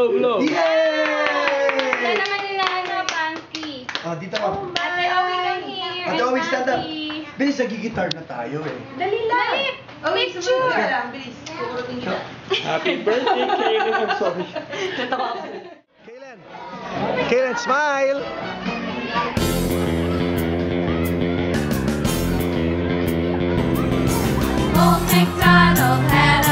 blow. Yay! Ito naman nila ano, Panky. Oh, dito ka. Ate Owi, come here. Ate And Owi, stand up. Panky. Bilis, nagigitar na tayo eh. Dali lang. Owi, Picture. sumunod ka lang. Bilis. Kukurutin kita. Happy birthday, Kaylin. I'm sorry. Kailan, smile! Old MacDonald had